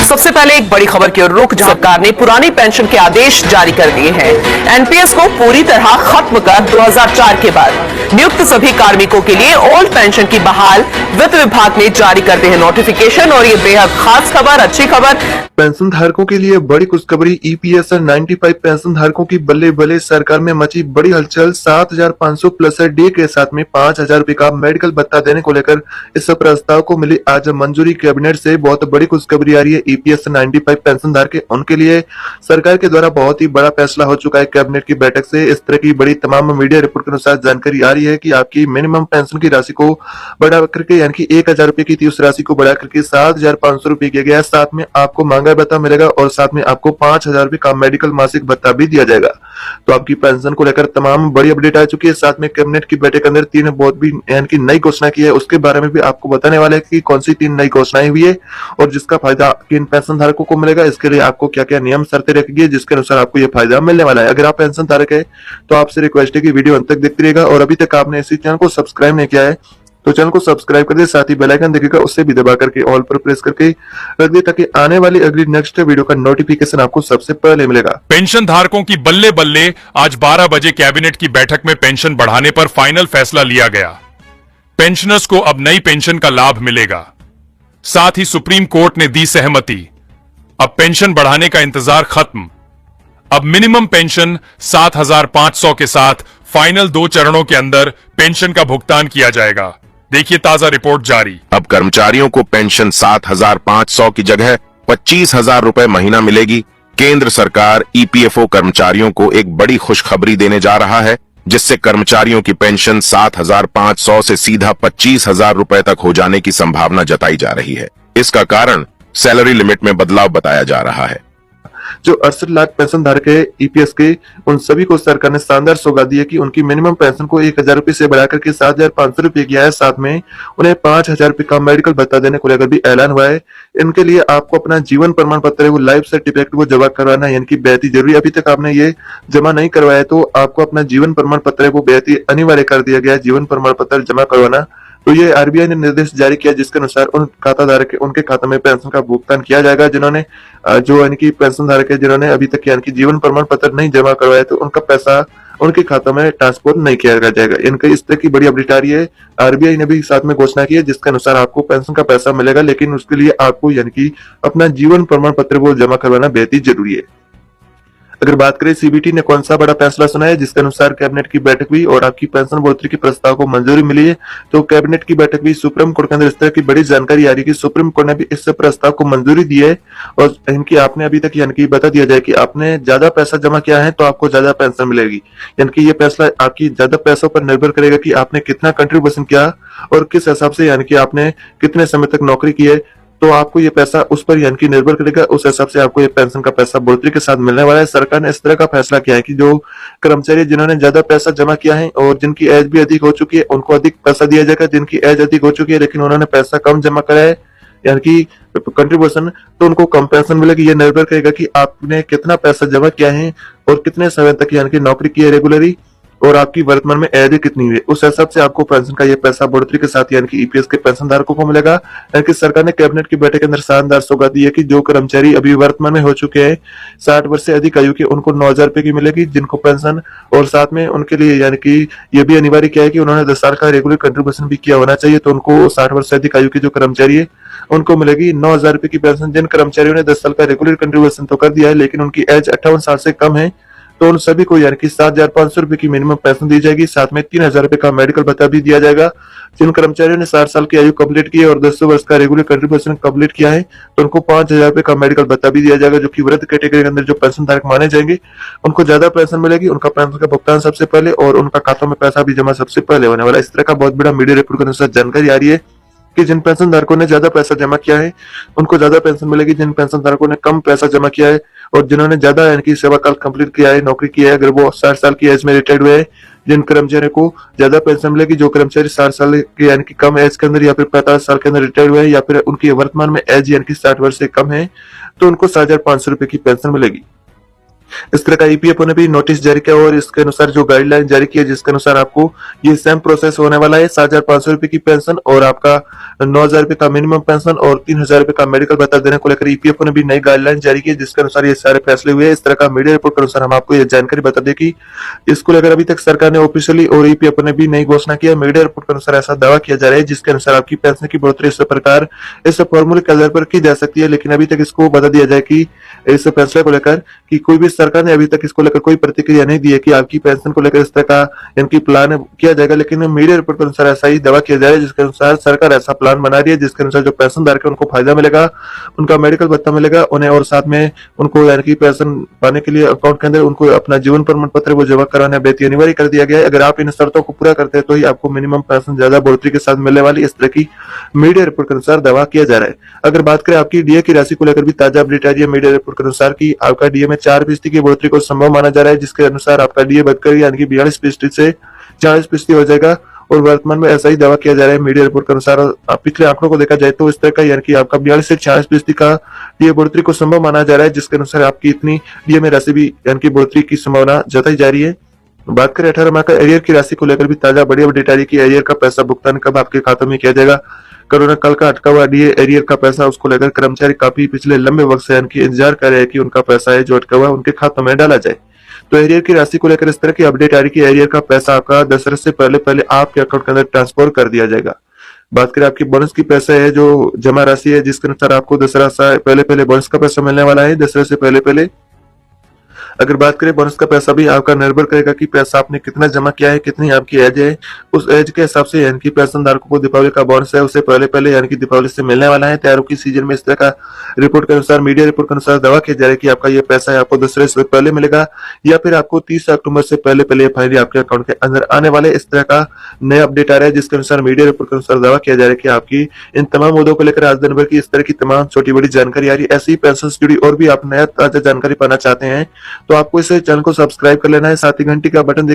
सबसे पहले एक बड़ी खबर की ओर रुख, जहां सरकार ने पुरानी पेंशन के आदेश जारी कर दिए हैं। एनपीएस को पूरी तरह खत्म कर 2004 के बाद नियुक्त सभी कार्मिकों के लिए ओल्ड पेंशन की बहाल वित्त विभाग ने जारी कर दी है नोटिफिकेशन। और ये बेहद खास खबर, अच्छी खबर। पेंशन धारकों के लिए बड़ी खुशखबरी। ईपीएस 95 पेंशन धारकों की बल्ले बल्ले, सरकार में मची बड़ी हलचल। 7,500 प्लस डे के साथ में 5,000 रुपए का मेडिकल भत्ता देने को लेकर इस प्रस्ताव को मिली आज मंजूरी। कैबिनेट से बहुत बड़ी खुशखबरी आ रही है। ईपीएस 95 पेंशन धारक उनके लिए सरकार के द्वारा बहुत ही बड़ा फैसला हो चुका है। कैबिनेट की बैठक से इस तरह की बड़ी तमाम मीडिया रिपोर्ट के अनुसार जानकारी आ रही है कि आपकी मिनिमम पेंशन की राशि को बढ़ा करके यानी कि 1,000 रुपए की थी, उस राशि को बढ़ा करके 7,500 रुपए किया गया। साथ में आपको महंगाई भत्ता मिलेगा और साथ में आपको 5,000 रुपए का मेडिकल मासिक भत्ता भी दिया जाएगा। तो आपकी पेंशन को लेकर तमाम बड़ी अपडेट आ चुकी है। साथ में कैबिनेट की बैठक के अंदर 3 बहुत भी यानी कि नई घोषणा की है, उसके बारे में भी आपको बताने वाले हैं कि कौन सी 3 नई घोषणाएं हुई है और जिसका फायदा किन पेंशन धारकों को मिलेगा। इसके लिए आपको क्या क्या नियम शर्तें रखी गई, जिसके अनुसार आपको ये फायदा मिलने वाला है। अगर आप पेंशन धारक है तो आपसे रिक्वेस्ट है कि वीडियो अंत तक देखते रहिएगा और अभी तक आपने इसी चैनल को सब्सक्राइब नहीं किया है तो चैनल को सब्सक्राइब कर दे, साथ ही बेल आइकन दिखेगा उससे भी दबा करके ऑल पर प्रेस करके रख दे ताकि आने वाली अगली नेक्स्ट वीडियो का नोटिफिकेशन आपको सबसे पहले मिलेगा। पेंशन धारकों की बल्ले बल्ले, आज 12 बजे कैबिनेट की बैठक में पेंशन बढ़ाने पर फाइनल फैसला लिया गया। पेंशनर्स को अब नई पेंशन का लाभ मिलेगा। साथ ही सुप्रीम कोर्ट ने दी सहमति। अब पेंशन बढ़ाने का इंतजार खत्म। अब मिनिमम पेंशन 7,500 के साथ फाइनल 2 चरणों के अंदर पेंशन का भुगतान किया जाएगा। देखिए ताजा रिपोर्ट जारी। अब कर्मचारियों को पेंशन 7,500 की जगह 25,000 रुपए महीना मिलेगी। केंद्र सरकार ईपीएफओ कर्मचारियों को एक बड़ी खुशखबरी देने जा रहा है, जिससे कर्मचारियों की पेंशन 7,500 से सीधा 25,000 रुपए तक हो जाने की संभावना जताई जा रही है। इसका कारण सैलरी लिमिट में बदलाव बताया जा रहा है। जो 68 लाख पेंशन धारक है ईपीएस के, उन सभी को सरकार ने शानदार सौगात दी है कि उनकी मिनिमम पेंशन को 1,000 रुपए से बढ़ाकर के 7,500 रुपए किया है। साथ में उन्हें 5,000 रुपए का मेडिकल भत्ता देने को लेकर भी ऐलान हुआ है। इनके लिए आपको अपना जीवन प्रमाण पत्र है वो लाइफ सर्टिफिकेट को जमा करवाना है, यानी कि बेहद ही जरूरी। अभी तक आपने ये जमा नहीं करवाया तो आपको अपना जीवन प्रमाण पत्र है वो बेहद ही अनिवार्य कर दिया गया है, जीवन प्रमाण पत्र जमा करवाना। तो ये आरबीआई ने निर्देश जारी किया, जिसके अनुसार उन खाता धारक उनके खाते में पेंशन का भुगतान किया जाएगा जिन्होंने जो यानी कि पेंशन धारक है जिन्होंने अभी तक यानी कि जीवन प्रमाण पत्र नहीं जमा करवाया तो उनका पैसा उनके खाते में ट्रांसफर नहीं किया जाएगा। इनके इस तरह की बड़ी अपडेट आ रही है। आरबीआई ने भी साथ में घोषणा की है जिसके अनुसार आपको पेंशन का पैसा मिलेगा, लेकिन उसके लिए आपको यानी कि अपना जीवन प्रमाण पत्र वो जमा करवाना बेहद ही जरूरी है। अगर बात करें सीबीटी ने कौन सा बड़ा फैसला सुना है, जिसके अनुसार कैबिनेट की बैठक हुई और आपकी पेंशन बढ़ोतरी के प्रस्ताव को मंजूरी मिली है। तो कैबिनेट की बैठक हुई, सुप्रीम कोर्ट के अंदर इस तरह की बड़ी जानकारी आ रही है कि सुप्रीम कोर्ट ने भी इस प्रस्ताव को मंजूरी दी है और इनकी आपने अभी तक यानी कि बता दिया जाए कि आपने ज्यादा पैसा जमा किया है तो आपको ज्यादा पेंशन मिलेगी। यानी कि ये फैसला आपकी ज्यादा पैसों पर निर्भर करेगा कि आपने कितना कंट्रीब्यूशन किया और किस हिसाब से यानी कि आपने कितने समय तक नौकरी की है, तो आपको ये पैसा उस पर यानी कि निर्भर करेगा। उस हिसाब से आपको ये पेंशन का पैसा बढ़ोतरी के साथ मिलने वाला है। सरकार ने इस तरह का फैसला किया है कि जो कर्मचारी जिन्होंने ज्यादा पैसा जमा किया है और जिनकी एज भी अधिक हो चुकी है उनको अधिक पैसा दिया जाएगा। जिनकी एज अधिक हो चुकी है लेकिन उन्होंने पैसा कम जमा करा है यानी कि कंट्रीब्यूशन, तो उनको कम पेंशन मिलेगी। ये निर्भर करेगा कि आपने कितना पैसा जमा किया है और कितने समय तक यानी कि नौकरी की है रेगुलरली और आपकी वर्तमान में एज कितनी हुई है, उस हिसाब से आपको पेंशन का ये पैसा बढ़ोतरी के साथ यानी कि ईपीएस के पेंशन धारकों को मिलेगा। यानी कि सरकार ने कैबिनेट की बैठक के अंदर शानदार सौगात दी है कि जो कर्मचारी अभी वर्तमान में हो चुके हैं 60 वर्ष से अधिक आयु के, उनको 9,000 रुपए की मिलेगी जिनको पेंशन, और साथ में उनके लिए यानी कि ये भी अनिवार्य किया है कि उन्होंने 10 साल का रेगुलर कंट्रीब्यूशन भी किया होना चाहिए। तो उनको 60 वर्ष से अधिक आयु के जो कर्मचारी है उनको मिलेगी 9,000 रुपए की पेंशन। जिन कर्मचारियों ने 10 साल का रेगुलर कंट्रीब्यूशन तो कर दिया है लेकिन उनकी एज 58 साल से कम है तो उन सभी को यानी कि 7,500 रुपए की मिनिमम पेंशन दी जाएगी। साथ में 3,000 रुपए का मेडिकल भत्ता भी दिया जाएगा। जिन कर्मचारियों ने 60 साल की आयु कंप्लीट की है और 200 वर्ष का रेगुलर कंट्रीब्यूशन कंप्लीट किया है तो उनको 5,000 रुपए का मेडिकल भत्ता भी दिया जाएगा। जो कि वृद्ध कैटेगरी के अंदर जो पेंशन धारक माने जाएंगे उनको ज्यादा पेंशन मिलेगी। उनका पेंशन का भुगतान सबसे पहले और उनका खातों में पैसा भी जमा सबसे पहले होने वाला। इस तरह का बहुत बड़ा मीडिया रिपोर्ट के अनुसार जानकारी आ रही है कि जिन पेंशन धारकों ने ज्यादा पैसा जमा किया है उनको ज्यादा पेंशन मिलेगी। जिन पेंशन धारकों ने कम पैसा जमा किया है और जिन्होंने ज्यादा यानी कि सेवा काल कंप्लीट किया है, नौकरी की है, अगर वो 60 साल की एज में रिटायर्ड हुए हैं, जिन कर्मचारियों को ज्यादा पेंशन मिलेगी। जो कर्मचारी 60 साल के यानी कि कम एज के अंदर या फिर 50 साल के अंदर रिटायर्ड हुए हैं या फिर उनकी वर्तमान में एज यानी कि 60 वर्ष से कम है तो उनको 7,500 रुपए की पेंशन मिलेगी। इस तरह का ईपीएफओ ने भी नोटिस जारी किया और इसके अनुसार जो गाइडलाइन जारी की है, जिसके अनुसार आपको ये सेम प्रोसेस होने वाला है। 7,500 रुपए की पेंशन और आपका 9,000 रुपए का मिनिमम पेंशन और 3,000 रुपए का मेडिकल भत्ता देने को लेकर ईपीएफओ ने भी नई गाइडलाइन जारी की है, जिसके अनुसार ये सारे फैसले हुए हैं। इस तरह का मीडिया रिपोर्ट के अनुसार हम आपको ये जानकारी बता दें कि इसको लेकर अभी तक सरकार ने ऑफिशियली और ईपीएफओ ने भी नई घोषणा की है। मीडिया रिपोर्ट के अनुसार ऐसा दावा किया जा रहा है, जिसके अनुसार आपकी पेंशन की बढ़ोतरी इस प्रकार इस फॉर्मूले के आधार पर की जा सकती है, लेकिन अभी तक इसको बता दिया जाए कि इस फैसले को लेकर कि कोई भी सरकार ने अभी तक इसको लेकर कोई प्रतिक्रिया नहीं दी है कि आपकी पेंशन को लेकर इस तरह का इनकी प्लान किया जाएगा। लेकिन मीडिया रिपोर्ट के अनुसार ऐसा ही दावा किया जा रहा है, जिसके अनुसार सरकार ऐसा प्लान बना रही है, जिसके अनुसार जो पेंशनधारक है उनको फायदा मिलेगा, उनका मेडिकल भत्ता मिलेगा उन्हें, और साथ में उनको यानी कि पेंशन पाने के लिए अकाउंट के अंदर उनको अपना जीवन प्रमाण पत्र वो जमा कराना बेहद अनिवार्य कर दिया गया है। अगर आप इन शर्तों को पूरा करते हैं तो ही आपको मिनिमम पेंशन ज्यादा बढ़ोतरी के साथ मिलने वाली, इस तरह की मीडिया रिपोर्ट के अनुसार दावा किया जा रहा है। अगर बात करें आपकी डीए की राशि को लेकर भी ताजा अपडेट आ रही है मीडिया रिपोर्ट के अनुसार की आपका डीए में 4% की बढ़ोतरी को संभव माना जा रहा है, जिसके अनुसार आपका डीए बढ़कर यानी कि 42% से 40% हो जाएगा। और वर्तमान में ऐसा ही दावा किया जा रहा है मीडिया रिपोर्ट के अनुसार। पिछले आंकड़ों को देखा जाए तो इस तरह का यानी कि आपका 42 से 40% का डीए बढ़ोतरी को संभव माना जा रहा है, जिसके अनुसार आपकी इतनी डीए में राशि भी यानी कि बढ़ोतरी की संभावना जताई जा रही है। बात करें 18 माह का एरियर की राशि को लेकर भी ताजा बड़ी अपडेट आ रही है कि एरियर का पैसा भुगतान कब आपके खातों में किया जाएगा। कोरोना काल का अटका हुआ डीए एरियर का पैसा, उसको लेकर कर्मचारी काफी पिछले लंबे वक्त से यानी कि इंतजार कर रहे हैं कि उनका पैसा है जो अटका हुआ उनके खातों में डाला जाए। तो एरियर की राशि को लेकर इस तरह की अपडेट आ रही कि एरियर का पैसा आपका दशहरा से पहले आपके अकाउंट के अंदर ट्रांसफर कर दिया जाएगा। बात करें आपकी बोनस की पैसा है जो जमा राशि है, जिसके अनुसार आपको दशहरा से पहले बोनस का पैसा मिलने वाला है, दशहरा से पहले। अगर बात करें बोनस का पैसा भी आपका निर्भर करेगा कि पैसा आपने कितना जमा किया है, कितनी आपकी एज है, उस एज के हिसाब से यानी कि पेंशन धारकों को दीपावली का बोनस है उसे पहले यानी कि दीपावली से मिलने वाला है। त्योहारों की सीजन में इस तरह का रिपोर्ट के अनुसार मीडिया रिपोर्ट के अनुसार दावा किया जा रहा है कि आपका ये पैसा है आपको दशहरे से पहले मिलेगा या फिर आपको 30 अक्टूबर से पहले फाइनली आपके अकाउंट के अंदर आने वाले। इस तरह का नया अपडेट आ रहा है, जिसके अनुसार मीडिया रिपोर्ट के अनुसार दावा किया जा रहा है कि आपकी इन तमाम मुद्दों को लेकर आज दिन भर की इस तरह की तमाम छोटी बड़ी जानकारी आ रही है। ऐसी पेंशन से जुड़ी और भी आप नया ताजा जानकारी पाना चाहते हैं तो आपको इस चैनल को सब्सक्राइब कर लेना है, साथ ही घंटी का बटन